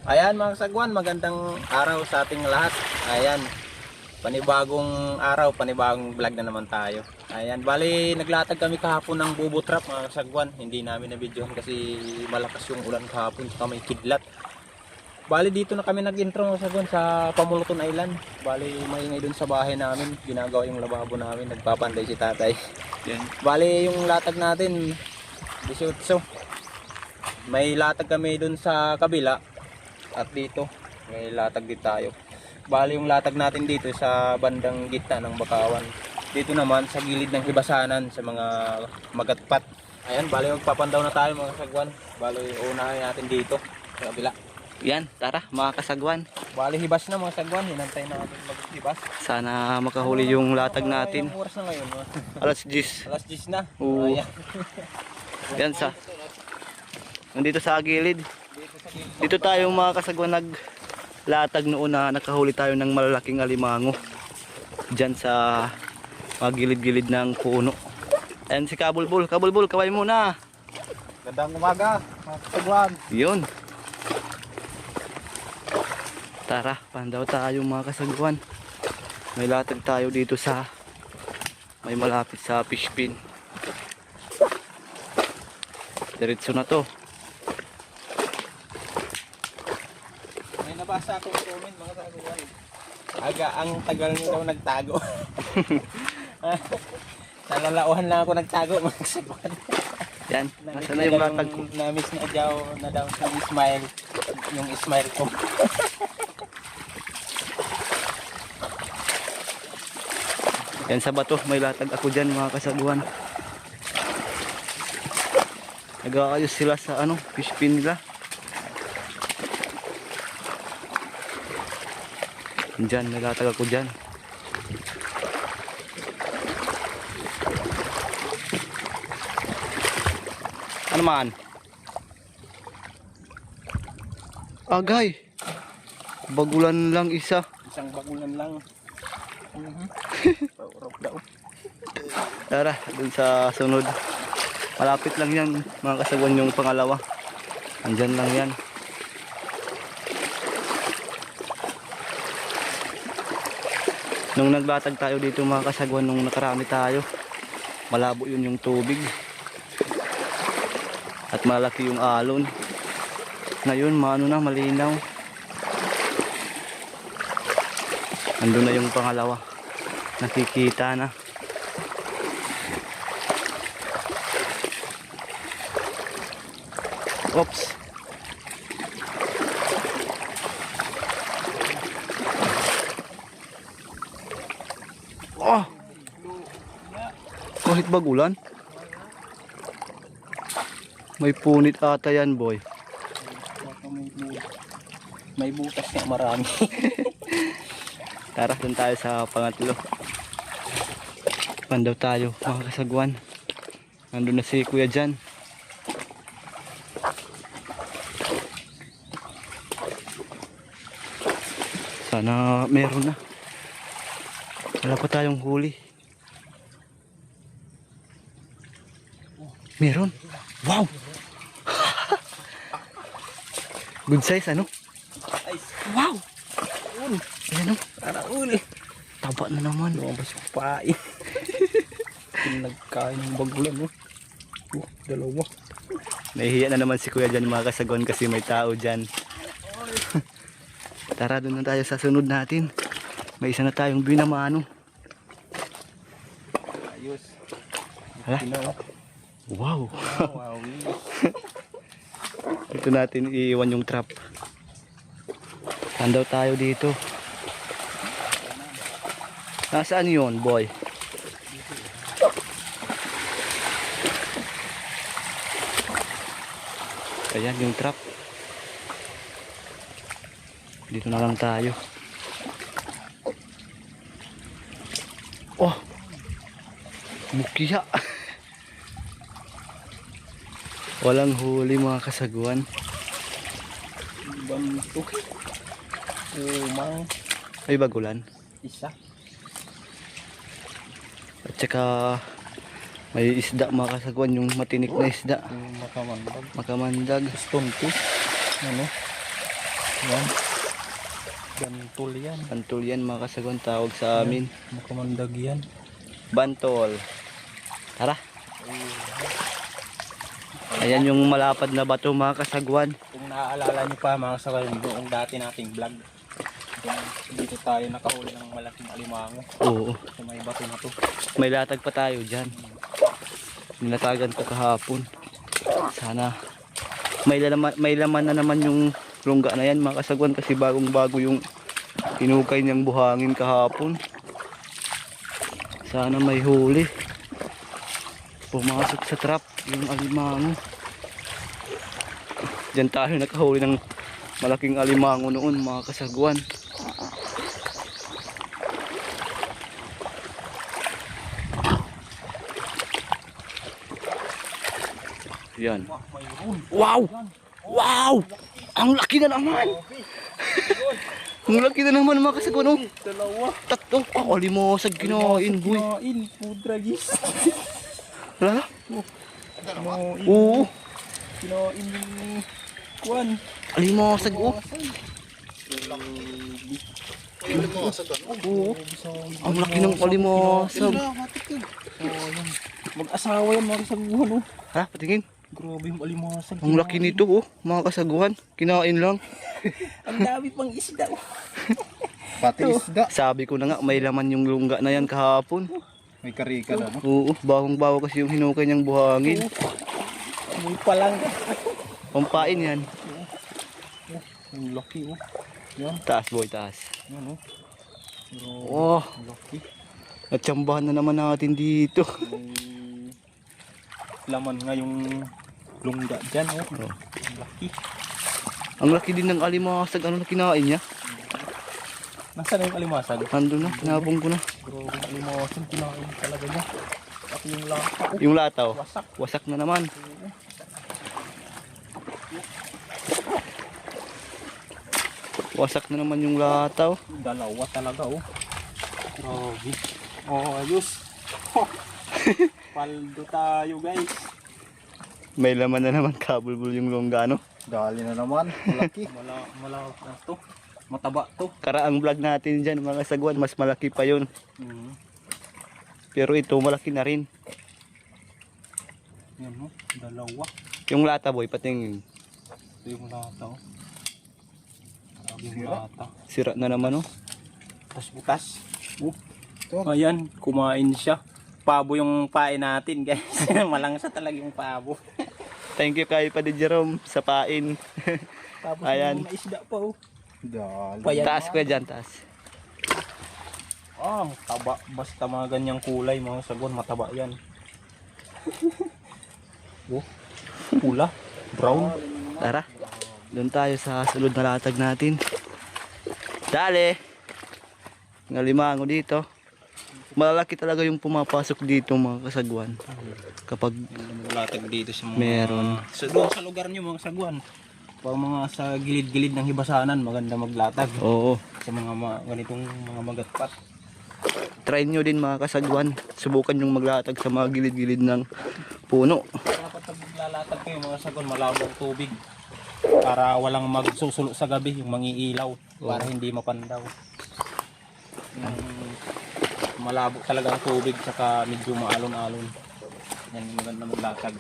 Ayan mga kasagwan, magandang araw sa ating lahat. Ayan, panibagong araw, panibagong vlog na naman tayo. Ayan, bali naglatag kami kahapon ng bubo trap mga kasagwan. Hindi namin na-videohan kasi malakas yung ulan kahapon, saka may kidlat. Bali dito na kami nag-intro mga kasagwan sa Pamuluton Island. Bali maingay dun sa bahay namin, ginagawa yung lababo namin, nagpapanday si tatay. Yan. Bali yung latag natin 18. May latag kami dun sa kabila. At dito, may latag din tayo. Bali yung latag natin dito sa bandang gitna ng Bakawan. Dito naman sa gilid ng hibasanan sa mga magatpat. Ayan, bali magpapandaw na tayo mga kasagwan. Bali unahin natin dito sa kabila. Yan, tara mga kasagwan. Bali hibas na mga kasagwan, hinantay natin maghibas. Sana makahuli yung latag natin. Ilang oras na ngayon? Alas 10. Alas 10 na. Oo. Ayan. Yan sa. Nandito sa gilid. Dito tayo mga kasagwan naglatag noon na nakahuli tayo ng malalaking alimango. Diyan sa mga gilid-gilid ng puno. Ayan si Kabulbul. Kabulbul, kaway muna. Gandang umaga mga kasagwan. Yun. Tara, pandaw tayo mga kasagwan. May latag tayo dito sa may malapit sa fish pin. Diretso na to. May nabasa akong comment mga kasagwan. Aga ang tagal nyo daw nagtago. Nalalauhan lang ako nagtago mga kasagwan. Yan, nasa na yung latag ko. Na-miss na daw yung smile. Yung smile ko. Yan sa bato, may latag ako dyan mga kasagwan. Nag-aayos sila sa fish pin nila. Dyan, may latag ako dyan. Ano man? Agay! Bagulan lang isa. Isang bagulan lang. Paurap daw. Tara, dun sa sunod. Malapit lang yan mga kasagwan yung pangalawa. Andyan lang yan. Nung naglatag tayo dito mga kasagwan, nung nakarami tayo, malabo yun yung tubig. At malaki yung alon. Ngayon, na, malinaw. Andun na yung pangalawa. Nakikita na. Oops. Oh. Kahit bagulan. May punit ata yan, boy. May butas na marami. Tara, dun tayo sa pangatlo. Pandaw tayo, mga kasagwan. Nandun na si kuya dyan. Sana meron na. Wala pa tayong huli. Meron. Wow! Good size, ano? Wow! Ayan o. Para uli. Taba na naman. Lumabas yung pain. Nagkain ng bagulan. Dalawa. Nahihiya na naman si kuya dyan mga kasagwan kasi may tao dyan. Tara, doon na tayo sa sunod natin. May isa na tayong binamano. Ayos. Hala. Wow. Wow. Dito natin iiwan yung trap. Tandaw tayo dito. Nasaan yun, boy? Ayan yung trap. Dito na lang tayo. Oh! Mukya! Walang huli mga kasagwan. Banto. Umang. Ay bagulan. Isa. At saka may isda mga kasagwan, yung matinik na isda. Makamandag. Makamandag. Stuntis. Ano? Yan. Bantol yan. Bantol yan mga kasagwan, tawag sa amin. Makamandag yan. Bantol. Tara. Ayan yung malapad na bato mga kasagwan. Kung naaalala nyo pa mga kasagwan, noong dati nating vlog, dito tayo nakahuli ng malaking alimango. Oo. Sa may bato na to. May latag pa tayo dyan. Nilatagan ko kahapon. Sana may laman na naman yung lungga na yan mga kasagwan, kasi bagong bago yung hinukay niyang buhangin kahapon. Sana may huli. Pumasok sa trap yung alimango. Diyan tayo nakahuli ng malaking alimango noon mga kasagwan. Yan. Wow! Wow! Ang laki na naman! Ang laki na naman mga kasagwan. Oh. Dalawa. Tatlo. Oh, alimosag kinain, boy. Kinain. Pudragis. Wala? Kinain. Oo. Kinain yung kuwan. Alimosag, oh. Oo. Ang laki ng alimosag. Mag-asawa yan mga kasaguhan, oh. Ha? Patingin. Grabe yung alimasag. Ang laki nito, oh. Mga kasaguhan. Kinain lang. Ang dami pang isda, oh. Pati isda. Sabi ko na nga, may laman yung lungga na yan kahapon. May karika na, no? Oo. Bawang-bawa kasi yung hinukay niyang buhangin. Muy pa lang. Pampain yan. Ang laki, oh. Yan, Taas, boy, taas. yan, oh. Pero, Oh. ang laki. Natsambahan na naman natin dito. May laman nga yung lungga dyan, oh. Oh. Ang laki. Ang laki din ng alimasag. Ano na kinain niya? Nasaan na yung alimasag? Nandun na. Tinapong ko na. Grabe yung alimasag. Kinain talaga niya. At yung lata, oh. Yung lataw. Wasak. Wasak na naman. Wasak na naman yung lataw. Dalawa talaga, oh. Grabe. Oh, ayos. Paldo tayo, guys. May laman na naman kabulbul yung longgano. Dali na naman. Malaki. Malawak na to. Mataba to. Karaang vlog natin dyan mga sagwan, mas malaki pa yun. Pero ito malaki na rin. Yan, oh. Dalawa. Yung lata, boy, patingin. Ito yung lata, oh. Grabe yung lata. Sira na naman, oh. Butas-butas. Ayan, kumain siya. Pabo yung pain natin, guys. Malangsa talaga yung pabo. Thank you kay Padre Jerome sa pain. Tapos Ayan. yung mga isda pa, oh. Dali. Payan. Taas ko dyan, taas. Ah, taba. Basta mga ganyang kulay, mga sagon, mataba yan. Oh, pula, brown. Tara, doon tayo sa sulod na latag natin. Dali! Ng alimango dito. Malalaki talaga yung pumapasok dito mga kasagwan. Kapag Latag dito sa mga... meron. Sa lugar nyo, mga saguan. Pag mga sa gilid-gilid ng hibasanan, maganda maglatag. Oo. Sa mga ganitong mga magatpat. Try nyo din mga kasagwan. Subukan yung maglatag sa mga gilid-gilid ng puno. Dapat pag maglalatag kayo, mga saguan, malabo ang tubig. Para walang magsusulo sa gabi, yung mangiilaw. Para hindi mapandaw. Malabo talaga ang tubig, saka medyo maalon-alon. Yan yung maganda maglatag.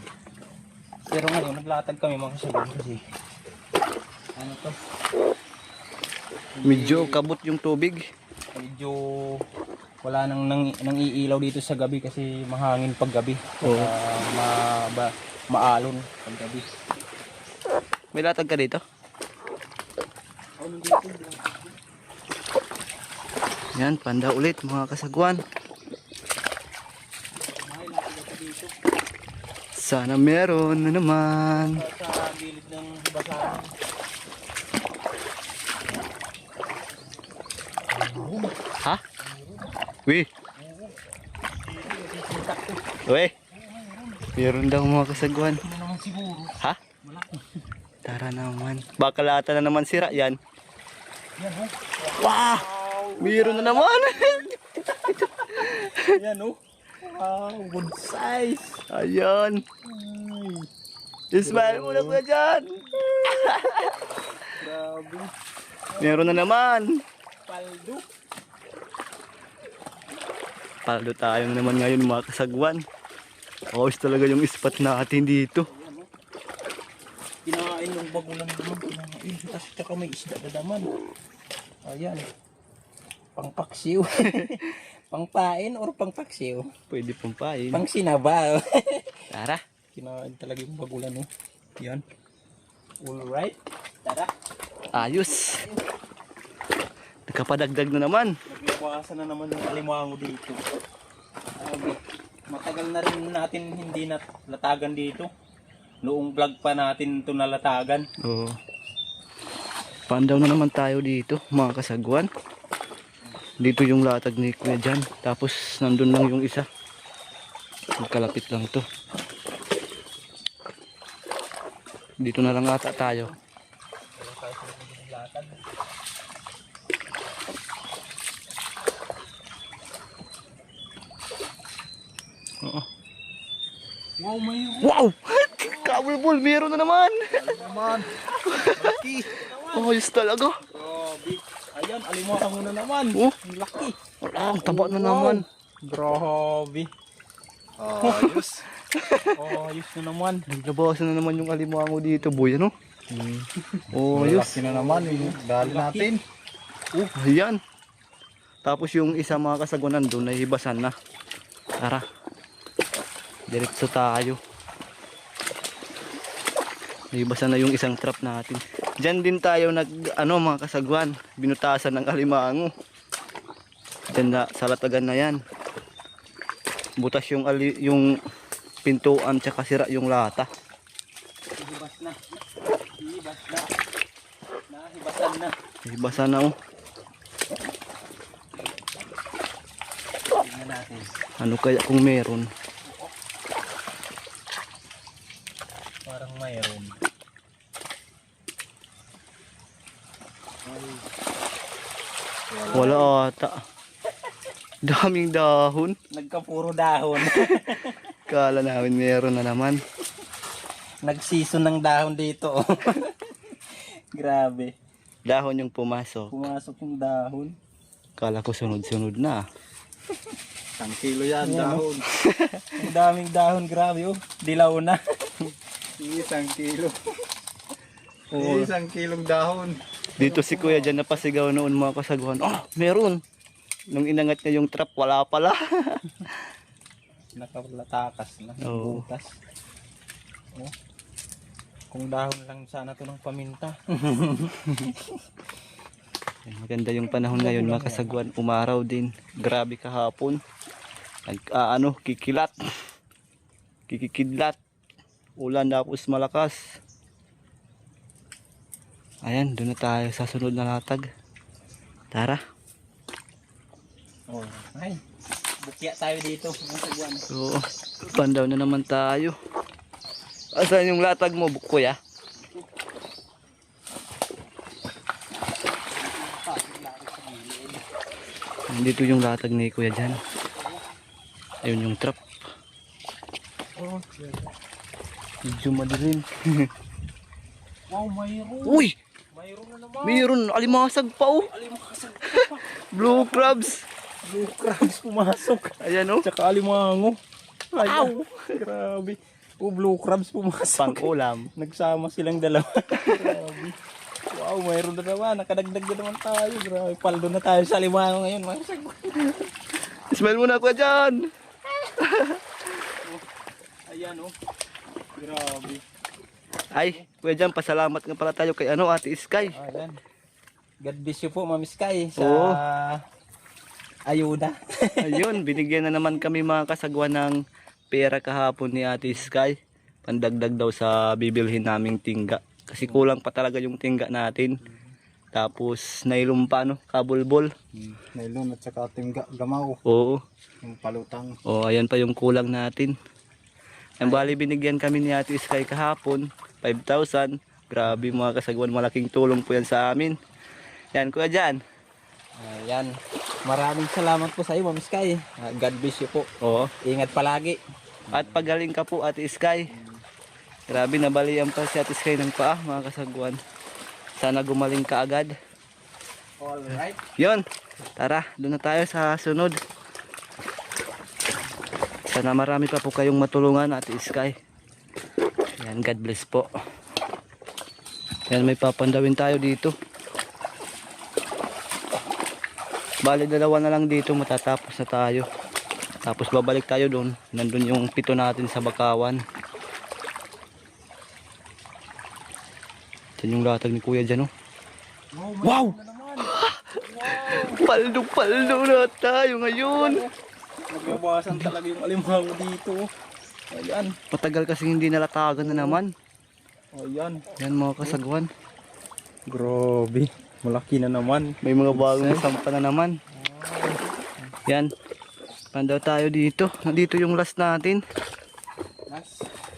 Pero ngayon, naglatag kami mga saguan kasi ano to? Medyo kabot yung tubig. Medyo wala nang iilaw dito sa gabi kasi mahangin pag gabi. Oo. Maalon pag gabi. May latag ka dito? Yan, panda ulit mga kasagwan. Sana meron na naman. Sa gilid ng hibasahan. Ha? Uy. Uy. Meron daw mga kasagwan. Ano naman siguro? Ha? Tara naman. Baka lata na naman sira yan. Yan, oh. Wow! Meron na naman. Yan, oh. Wow, good size. Ayan. Ay, Smile mo na ko dyan. grabe. Meron na naman. Paldo. Paldo tayo naman ngayon mga kasagwan. Ayos talaga yung spot natin dito. Kinain ng bagulan naman. Kinain. Tapos tsaka may isda na naman. Ayan. Pangpaksiw. Pangpain or pangpaksiw? Pwede pong pain. Pang sinaba. Tara. Kinain talaga yung bagulan, oh. Yan. Alright. Tara. Ayos. Nagkapadagdag na naman. Naglabasan na naman yung alimango dito. Sabi, matagal na rin natin hindi nalatagan dito. Noong vlog pa natin ito nalatagan. Oo. Pandaw na naman tayo dito mga kasagwan. Dito yung latag ni Kuya Jan. Tapos nandun lang yung isa. Magkalapit lang to. Dito na lang ata tayo. Oo. Wow, may Wow! Kabulbul, meron na naman! Naman. Malaki. Ayos talaga. grabe. Ayan, alimango na naman. Oh. Ang laki. Ang taba na naman. Grabe. Ayos. Ayos na naman. Naglabasan na naman yung alimango dito, boy, ano? Oh, ayos. Malaki na naman yung dali natin. Ayan. Tapos yung isa mga kasagunan doon ay hibasan na. Tara. Diretso tayo. Hibasan na yung isang trap natin. Diyan din tayo mga kasagwan, binutasan ng alimango. Diyan na, sa latagan na yan. Butas yung pintuan tsaka sira yung lata. Hibas na. Hibas na. Nahibasan na. Hibasan na oh. Tingnan natin. Ano kaya kung meron? Parang mayroon. Wala ata. Daming dahon. Nagkapuro dahon. Kala namin meron na naman. Nagseason ng dahon dito. Grabe. Dahon yung pumasok. Pumasok yung dahon. Kala ko sunod-sunod na. 1 kilo yan, Ayan, dahon. Ang daming dahon, grabe oh. Dilaw na. 1 kilo. Oo. 1 kilong dahon. Dito si Kuya dyan napasigaw noon mga kasagwan. Oh, meron. Nung inangat niya yung trap, wala pala. Nakalatakas na. Oo. Butas. Oh. Kung dahon lang sana to ng paminta. Maganda yung panahon ngayon mga kasagwan. Umaraw din. Grabe kahapon. Kikilat. Kikikidlat. Ulan tapos malakas. Ayan, doon na tayo sa sunod na latag. Tara. Oh. Ay, bukya tayo dito. Masagwan. Oo. Pandaw na naman tayo. Asan yung latag mo, Kuya? Dito yung latag ni Kuya dyan. Ayun yung trap. Oh, Medyo madilim. wow, mayroon. Uy! Mayroon na naman. Mayroon! Alimasag pa oh! Alimasag. Blue crabs! Blue crabs pumasok. Ayan oh! Tsaka alimango. Wow! Grabe. Oh, blue crabs pumasok. Pang ulam. Nagsama silang dalawa. Grabe. Wow, mayroon na naman. Nakadagdag na naman tayo. Grabe. Paldo na tayo sa alimango ngayon. Smell mo na Kuya dyan! Ayan oh. Grabe. Ay, Kuya dyan, pasalamat nga pala tayo kay Ate Sky. Ayan. God bless you po, Ma'am Sky, sa Oo. ayuda. Ayun, binigyan na naman kami mga kasagwan ng pera kahapon ni Ate Sky. Pandagdag daw sa bibilhin naming tingga. Kasi kulang pa talaga yung tingga natin. Tapos nailum pa kabulbol. Nailon at saka ating gamaw. Oo. Yung palutang. Oh, ayan pa yung kulang natin. Ang bali binigyan kami ni Ate Sky kahapon, 5,000. Grabe mga kasagwan, malaking tulong po yan sa amin. Yan, Kuya Jan. Ayan. Maraming salamat po sa iyo, Ma'am Sky. God bless you po. Oo. Ingat palagi. At pagaling ka po Ate Sky. Grabe, nabalian pa si Ate Sky ng paa mga kasagwan. Sana gumaling ka agad. Alright. Yun, tara, doon na tayo sa sunod. Sana marami pa po kayong matulungan, Ate Sky. Yan, God bless po. Yan, may papandawin tayo dito. Bali, dalawa na lang dito, matatapos na tayo. Tapos babalik tayo doon. Nandun yung pito natin sa Bakawan. Yan yung latag ni Kuya dyan, oh. Wow! Paldo na tayo ngayon. Naglabasan talaga yung alimango dito. Ayan. Matagal kasi hindi nalatagan na naman. Ayan. Yan mga kasagwan. Grabe. Malaki na naman. May mga bagong sampa na naman. Yan. Pandaw tayo dito. Nandito yung last natin.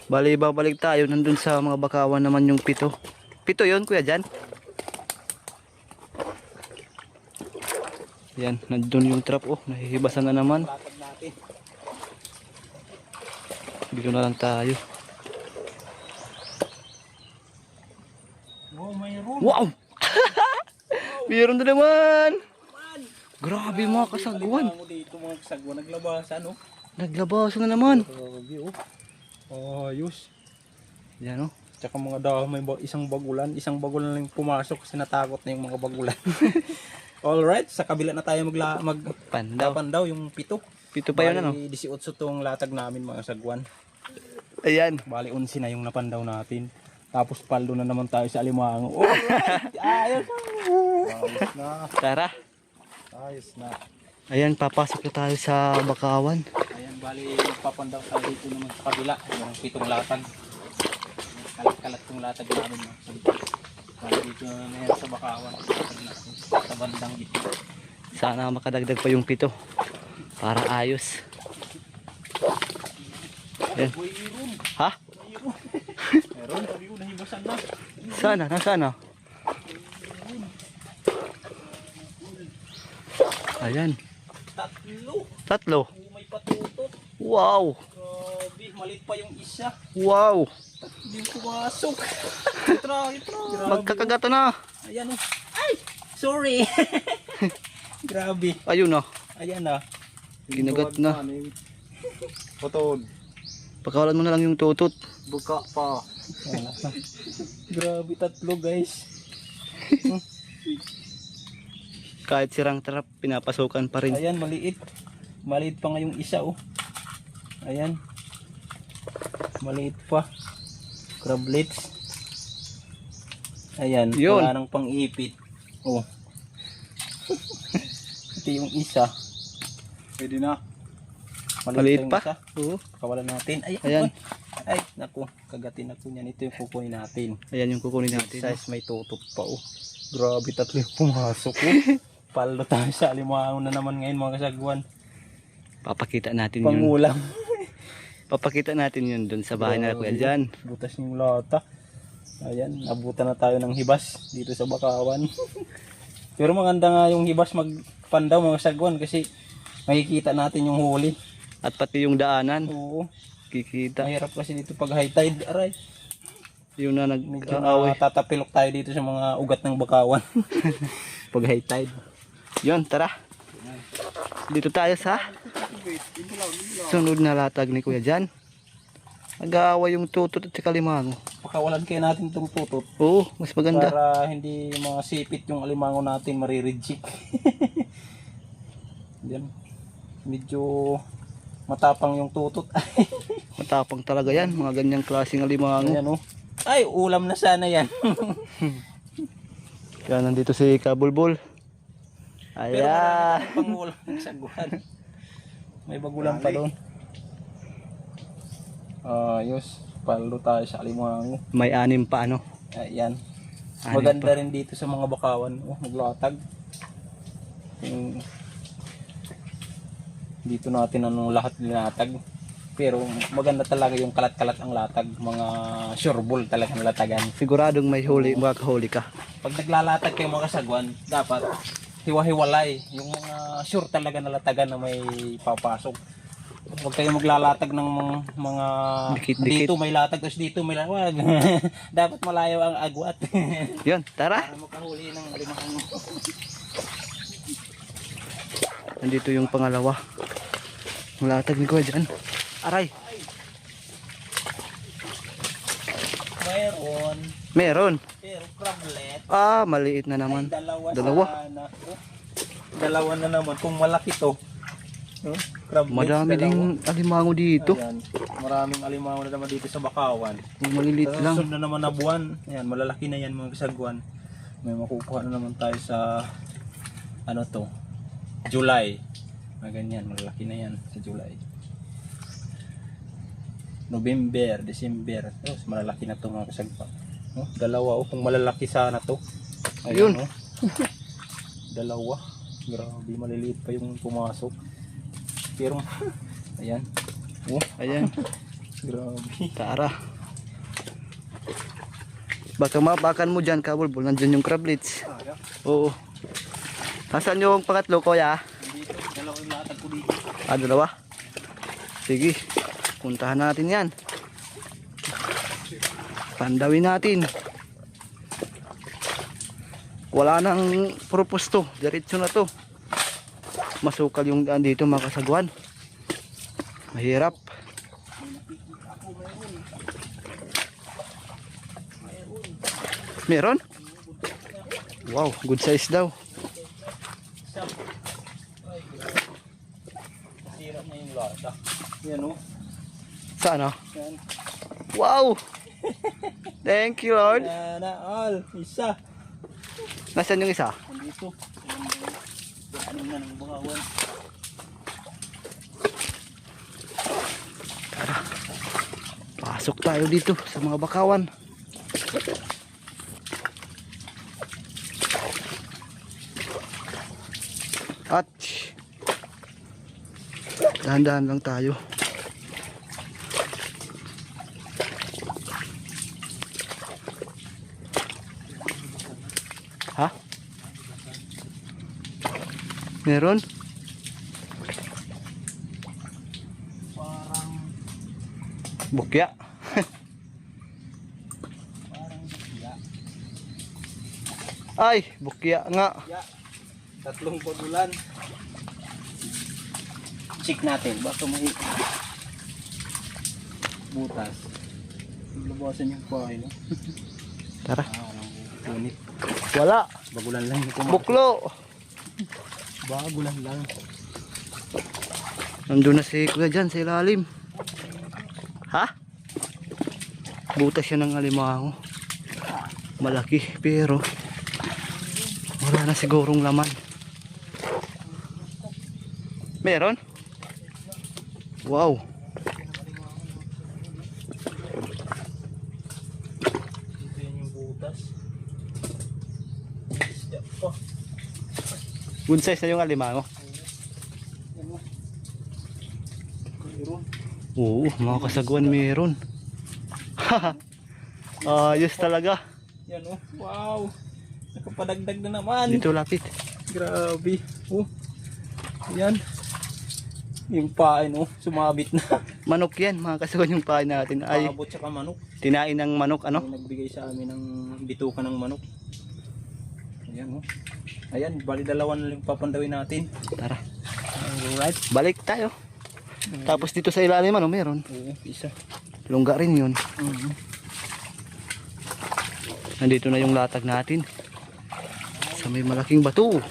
Bali, babalik tayo. Nandun sa mga Bakawan naman yung pito. Pito yun, Kuya Jan. Yan, nandun yung trap. Oh, nahihibasan na naman. Latag natin. Dito na lang tayo. Wow, mayroon. Wow! Meron na naman! Grabe mga kasagwan. Alimango dito mga kasagwan. Naglabasan, oh. Naglabasan na naman. Grabe, oh. Ayos. Yan, oh. Tsaka mga dahon, may isang bagulan lang pumasok kasi natakot na yung mga bagulan. Alright, sa kabila na tayo Pandaw. magpandaw yung pito. Pito pa yun, ano? Bali 18 tong latag namin mga sagwan. Ayan. Bali 11 na yung napandaw natin. Tapos paldo na naman tayo sa alimango. Alright, ayos. Ayos na. Tara. Ayos na. Ayan, papasok na tayo sa Bakawan. Ayan, bali papandaw tayo dito naman sa kabila. Yung pitong latag. Kalat-kalat tong latag namin mga sagwan. Bali dito na yan sa Bakawan. Sa bandang gitna. Sana makadagdag pa yung pito. Para ayos. Ayan. Mayroon. Ha? Meron, sabi ko nahibasan na. Sana? Nasaan na? Ayan. Tatlo. Tatlo. May patutot. Wow. Grabe, malit pa yung isa. Wow. Hindi pumasok. Itra. Magkakagata na. Ayan o. Ay! Sorry. Grabe. Ayun na. Ayan na. Ginagat na. Potod. Pakawalan mo na lang yung tutot. Buka pa. Grabe, tatlo guys. Kahit sirang trap, pinapasukan pa rin. Ayan, maliit. Maliit pa nga yung isa oh. Ayan. Maliit pa. Crablets. Ayan, Yun. wala nang pang-ipit. Oh. Ito yung isa. Pwede na. Maliit yung pa. isa. Oo. Kawalan natin. Ay, Ayan. Ay, naku. Kagatin ako niyan. Ito yung kukunin natin. Ayan yung kukunin natin. Size may tutok pa oh. Grabe, tatlo yung pumasok oh. Paldo tayo sa alimango na naman ngayon mga kasagwan. Papakita natin yun. Pangulam. Papakita natin yun dun sa bahay na Kuya Jan. Butas yung lata. Ayan, nabutan na tayo ng hibas dito sa Bakawan. Pero maganda nga yung hibas magpandaw mga sagwan kasi makikita natin yung huli. At pati yung daanan. Oo. Kikita. Mahirap kasi dito pag high tide. Aray. Yun na Medyo nag-aaway. tatapilok tayo dito sa mga ugat ng Bakawan. Pag high tide. Yun, tara. Dito tayo sa sunod na latag ni Kuya Jan. Nag-aaway yung tutot at kalimango. Pakawalan kaya natin itong tutot. Oo, mas maganda. Para hindi mga sipit yung alimango natin maririjik. Yan. Medyo matapang yung tutot. Matapang talaga yan, mga ganyang klaseng alimango. Ayan oh. Ay, ulam na sana yan. Kaya nandito si Kabulbul. Pero marami Ayan. tayong pangulam ng sagwan. May bagulang pa doon. Ayos. Paldo tayo sa alimango. May anim pa ano. Ayan. Anim Maganda pa. rin dito sa mga Bakawan. Oh, maglatag. Dito natin anong lahat nilatag. Pero maganda talaga yung kalat-kalat ang latag. Mga sureball talaga ang latagan. Siguradong may huli, makakahuli ka. Pag naglalatag kayo mga kasagwan, dapat hiwa-hiwalay. Yung mga sure talaga na latagan na may papasok. Huwag kayo maglalatag ng mga Dikit-dikit. dito may latag, tapos dito may latag. Dapat malayo ang agwat. Yun, tara. Para makahuli ng limang Nandito yung pangalawa. Ang latag ni Kuya dyan. Aray. Mayroon. Meron. Pero crablet. Ah, maliit na naman. Dalawa. Sana. Oh, dalawa na naman. Kung malaki to. Crablet, Madami dalawa. ding alimango dito. Ayan. Maraming alimango na naman dito sa Bakawan. Yung maliliit Sa lang. susunod na naman na buwan. Ayan, malalaki na yan mga kasagwan. May makukuha na naman tayo sa ano to, July. Ganyan, malalaki na yan sa July. November, December. Oh, malalaki na to mga kasagwan. Oh, dalawa oh, kung malalaki sana to. Ayun. Oh. Dalawa. Grabe, maliliit pa yung pumasok. Pero ayan. Oh, Ayan. grabe. Tara. Baka mabakan mo dyan, kabulbul. Nandyan yung crablets. Oo. Nasaan yung pangatlo, Kuya? Dito, dalawa yung latag ko dito. Ah, dalawa? Sige. Puntahan natin yan. Pandawin natin. Wala nang purpose to. Diretso na to. Masukal yung daan dito mga kasagwan. Mahirap. Meron? Wow, good size daw. Sira na yung lata. Yan oh. Saan ah? Yan. Wow! Thank you, Lord. Yan na all. Isa. Nasaan yung isa? Nandito. Ano na ng Bakawan. Pasok tayo dito sa mga bakawan. At dahan-dahan lang tayo. Ha? Meron? Parang Bukya. bukya. Ay, bukya nga. Ya. Tatlong padulan. Check natin. Baka may butas. Labasan yung pahay, no? Tara. Punit. Wala. Bagulan lang yung kumakas. Buklo. Bagulan lang. Nandun na si Kuya dyan sa ilalim. Ha? Butas siya ng alimango. Malaki pero wala na sigurong laman. Meron? Wow. Ito yun yung butas. Oh, Good size na yung alimango. ano? Mayroon. Oo, mga kasagwan meron. Ayos talaga. Yan oh. Wow. Nakapadagdag na naman. Dito lapit. Grabe. Oh. Yan. Yung pain oh, sumabit na. Manok yan, mga kasagwan yung pain natin. Ay, Paabot tsaka manok. tinain ng manok ano? May nagbigay sa amin ng bituka ng manok. Ayan oh. Ayan, bali dalawa na lang papandawin natin. Tara, Alright. balik tayo. Tapos dito sa ilalim ano meron? Oo, isa. Lungga rin yun. Nandito na yung latag natin. Sa may malaking bato.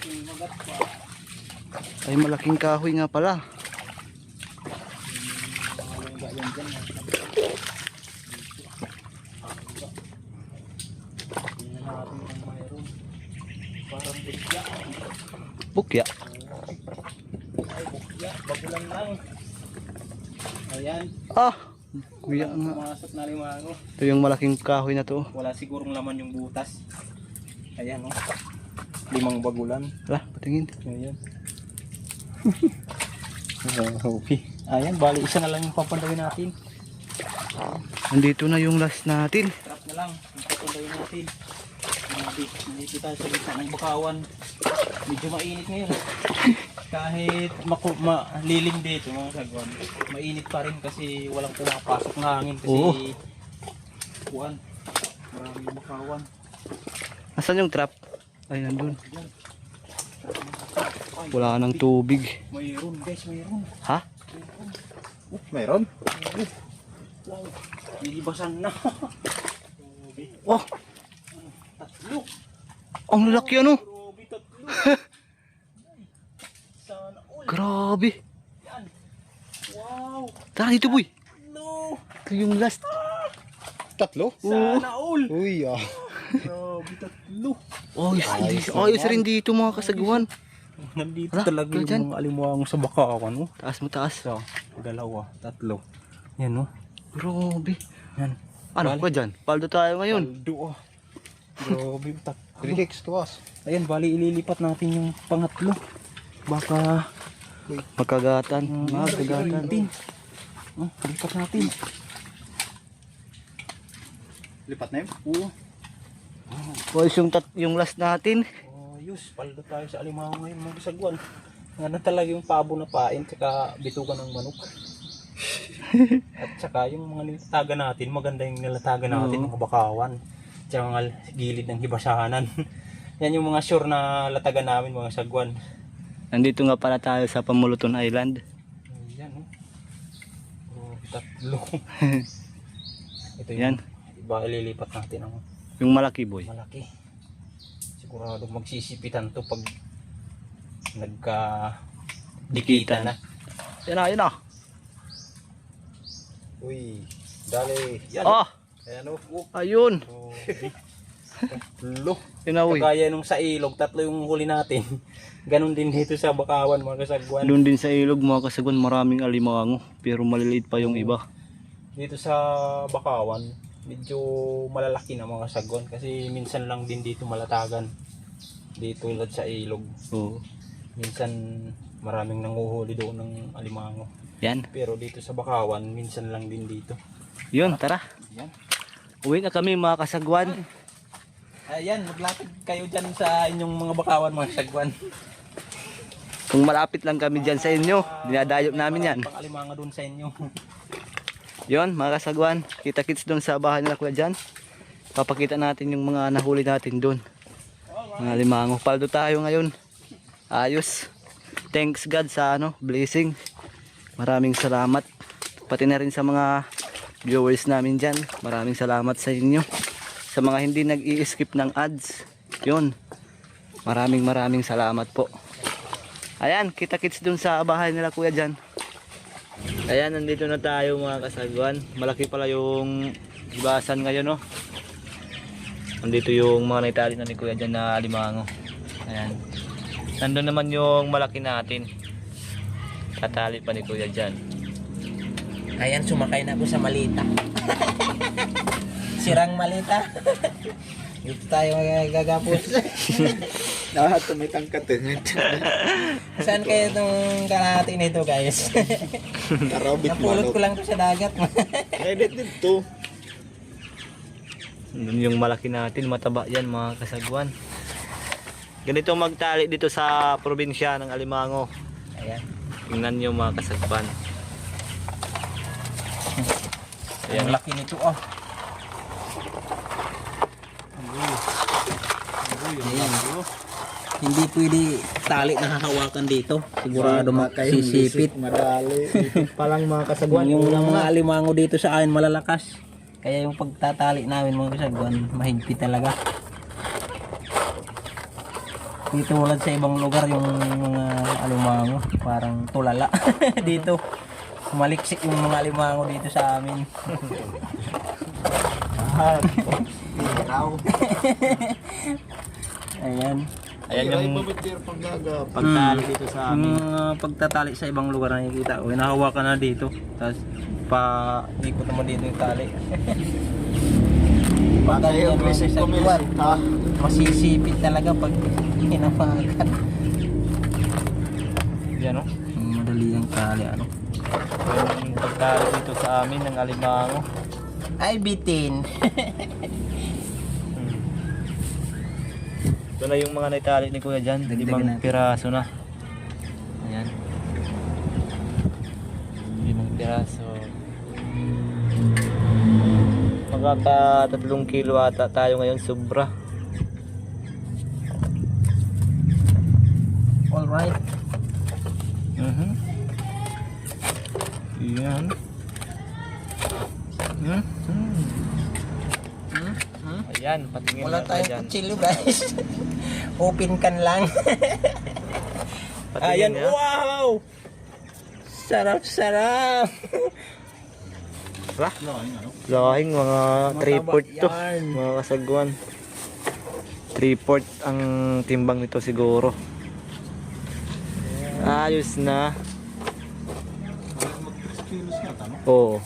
Ay malaking kahoy nga pala. Bukya. Ay, bukya. Bagulan lang. Ayan. Ah, kuya nga. Pumasok na limango. Ito yung malaking kahoy na to. Wala sigurong laman yung butas. Ayan oh. 5 bagulan. Hala, patingin. Ayan. Okay. Ayan, bali isa na lang yung papandawin natin. Nandito na yung last natin. Trap na lang. Yung papandawin natin. Nandito tayo sa gitna ng Bakawan. Medyo mainit ngayon. Kahit malilim dito mga sagwan. Mainit pa rin kasi walang pumapasok na hangin kasi Oo. kuwan. Maraming Bakawan. Asan yung trap? Ay, nandun. Wala nang tubig. Mayroon guys, mayroon. Ha? Mayroon? Wow, nilibasan na. Oh, Tatlo. ang lalaki ano? Grabe, tatlo. Sana all. Grabe. Yan. Wow. Tara dito boy. No. Ito yung last. Tatlo? Sana all. Uy, ah. Grabe, tatlo. Oh, ayos rin dito mga kasagwan. Nandito Hala, talaga ito dyan. yung mga alimuang sa bakawan. Oh. Taas mo taas. So, dalawa, tatlo. Yan oh. Grabe. Yan. Ano ba dyan? Paldo tayo ngayon. Paldo ah. Grabe, tatlo. Relax, kawas. Ayan, bali ililipat natin yung pangatlo. Baka Magkagatan. magkagatan. Lipat natin. Lipat na yun? Oo. Boys, yung last natin. Ayos, paldo tayo sa alimango ngayon mga kasagwan. Nga na talaga yung pabo na pain, tsaka bitukan ng manok. At tsaka yung mga nilatagan natin, maganda yung nilatagan natin ng bakawan. Tsaka mga gilid ng hibasahanan. Yan yung mga sure na latagan namin mga sagwan. Nandito nga pala tayo sa Pamuluton Island. Ayan oh. Oh, tatlo. Ito Yan. Iba ililipat natin ang Yung malaki boy. malaki. Sigurado magsisipitan to pag nagka dikita na. Yan na, yan na. Uy, dali. Yan. Ah, Ayan o. ayun. Oh, tatlo. Yun na boy. Kagaya nung sa ilog, tatlo yung huli natin. Ganon din dito sa bakawan mga kasagwan. Doon din sa ilog mga kasagwan maraming alimango. Pero maliliit pa yung iba. Dito sa bakawan, medyo malalaki na mga kasagwan. Kasi minsan lang din dito malatagan. Dito tulad sa ilog. Oo. Minsan maraming nanguhuli doon ng alimango. Yan. Pero dito sa bakawan, minsan lang din dito. Yun, tara. Yan. Uwi na kami mga kasagwan. Ayan, maglapit kayo dyan sa inyong mga bakawan mga kasagwan. Kung malapit lang kami dyan sa inyo, dinadayop namin yan. Pang alimango doon sa inyo. Yun mga kasagwan, kita-kits doon sa bahay nila kuya dyan. Papakita natin yung mga nahuli natin doon. Mga limango. Paldo tayo ngayon. Ayos. Thanks God sa blessing. Maraming salamat. Pati na rin sa mga viewers namin dyan. Maraming salamat sa inyo. Sa mga hindi nag-i-skip ng ads. Yun. Maraming salamat po. Ayan, kita-kits doon sa bahay nila kuya dyan. Ayan, nandito na tayo mga kasagwan. Malaki pala yung ibasan ngayon, no? Nandito yung mga naitali na ni kuya dyan na alimango. Ayan. Nandun naman yung malaki natin. Katali pa ni kuya dyan. Ayan, sumakay na ako sa malita. Sirang malita. Dito tayo gagapos. Lahat tumitang katingin. Saan kayo itong kalahati nito guys? Karabit Napulot manok. ko lang to sa dagat. Edit dito. Nandun yung malaki natin. Mataba yan mga kasagwan. Ganito magtali dito sa probinsya ng Alimango. Ayan. Tingnan nyo mga kasagwan. Ayan. Ang laki nito oh. Ayan. Hindi pwede tali na hahawakan dito. Sigurado magsisipit. Madali. Palang mga Yung mga alimango dito sa akin malalakas. Kaya yung pagtatali namin mga kasagwan, mahigpit talaga. Dito tulad sa ibang lugar yung mga alimango, parang tulala. Dito, maliksik yung mga alimango dito sa amin. Ayan. Ayan yung pagtali dito sa amin. Yung pagtatali sa ibang lugar nakikita ko, hinahawakan na dito. Tapos ikot naman dito yung tali. Baka yung masisipit talaga pag hinawakan. Yan o. Madali yung tali ano. Yung pagtali dito sa amin ng alimango. Ay bitin. Ito na yung mga naitali ni kuya dyan. Dagdagan 5 natin. piraso na. Ayan. 5 piraso. Magkaka 3 kilo ata tayo ngayon sobra. Alright. Yan. Ayan, patingin Wala na tayong dyan. kutsilyo guys. Open can lang. Patingin na. Wow! Sarap, sarap. Lahing mga 3/4 to. yan. Mga kasagwan. 3/4 ang timbang nito siguro. Ayos na. Oo.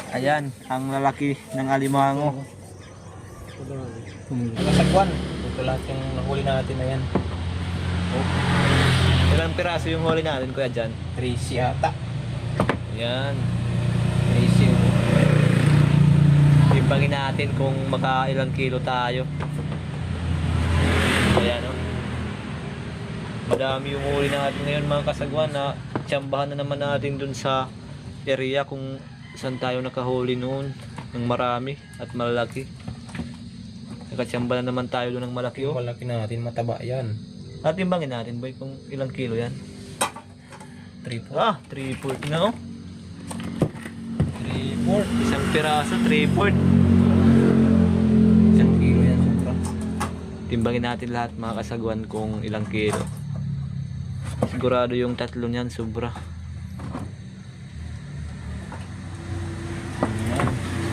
Ayan, ang lalaki ng alimango. Nasagwan. Ito lahat yung nahuli natin na yan. Ilang piraso yung huli natin, kuya, dyan? 3 yata. Ayan. 3 Timbangin natin kung makailang kilo tayo. Ayan, o. Madami yung huli natin ngayon, mga kasagwan, na tsambahan na naman natin dun sa area kung saan tayo nakahuli noon ng marami at malaki. Nakatsamba na naman tayo doon ng malaki, Yung oh. malaki natin, mataba yan. At timbangin natin, boy, kung ilang kilo yan. 3/4. Ah, 3/4 na, oh. 3/4. Isang piraso, 3/4. Isang kilo yan, sobra. Timbangin natin lahat, mga kasagwan, kung ilang kilo. Sigurado yung tatlo niyan, sobra.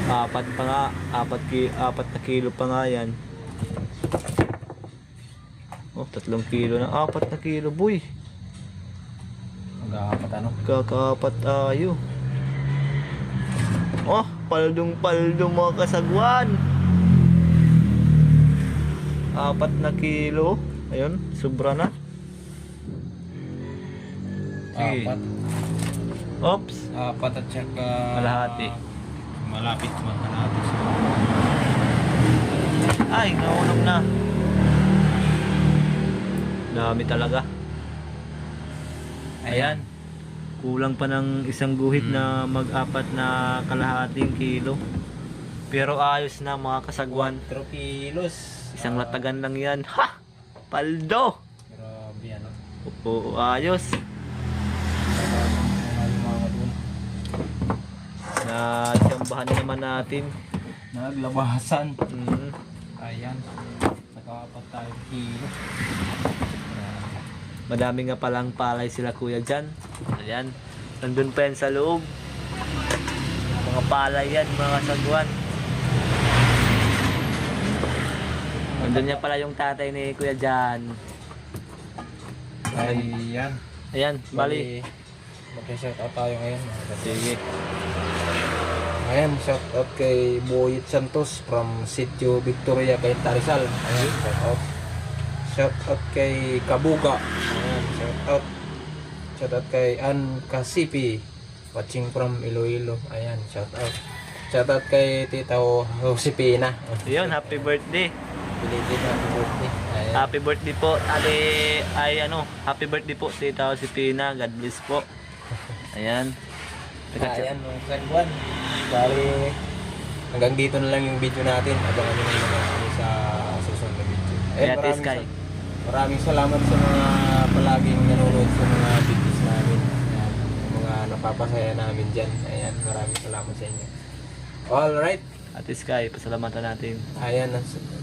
Apat pa nga, 4 na kilo pa nga yan. Oh, 3 kilo na, 4 na kilo, boy. Mag-aapat ano? Kakaapat tayo. Oh, paldong mga kasagwan. 4 na kilo. Ayun, sobra na. Sige. 4. Oops. 4 at saka... Kalahati. Malapit magkalahati siya. Ay, naulog na. Dami talaga. Ayan. Kulang pa ng isang guhit na mag-4 na kalahating kilo. Pero ayos na, mga kasagwan. 4 kilos. Isang latagan lang yan. Ha! Paldo! Grabe ano. Opo, ayos. Natsambahan na naman natin. Naglabasan. Mm. Ayan. Naka-4 tayo kilo. Madami nga palang palay sila, kuya, dyan. Ayan. Nandun pa yan sa loob. Mga palay yan, mga kasagwan. Nandun niya pala yung tatay ni kuya dyan. Ayan. Ayan, bali. Mag-shout out tayo ngayon. Sige. Ayan, shout out kay Boyet Santos from Sitio Victoria kay Tarizal. Ayan, shout out. Shout out kay Kabuga. Ayan, shout out. Shout out kay Ann Kasipi watching from Iloilo. Ayan, shout out. Shout out kay Tita Josepina. Yun, happy birthday. Belated happy birthday. Ayan. Happy birthday po. Happy birthday po Tita Josepina. God bless po. Ayan. Ayan, mga kagwan. Bali, hanggang dito na lang yung video natin. Abangan nyo naman kami sa susunod na video. Kaya Sky. Maraming salamat sa mga palaging nanonood sa mga videos namin. Ayan, yung mga napapasaya namin dyan. Ayan, maraming salamat sa inyo. Alright. Ate Sky, pasalamatan natin. Ayan,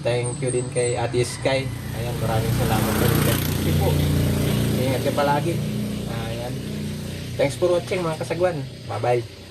thank you din kay Ate Sky. Ayan, maraming salamat sa inyo. Sige po. Ingat ka palagi. Ayan. Thanks for watching, mga kasagwan. Bye-bye.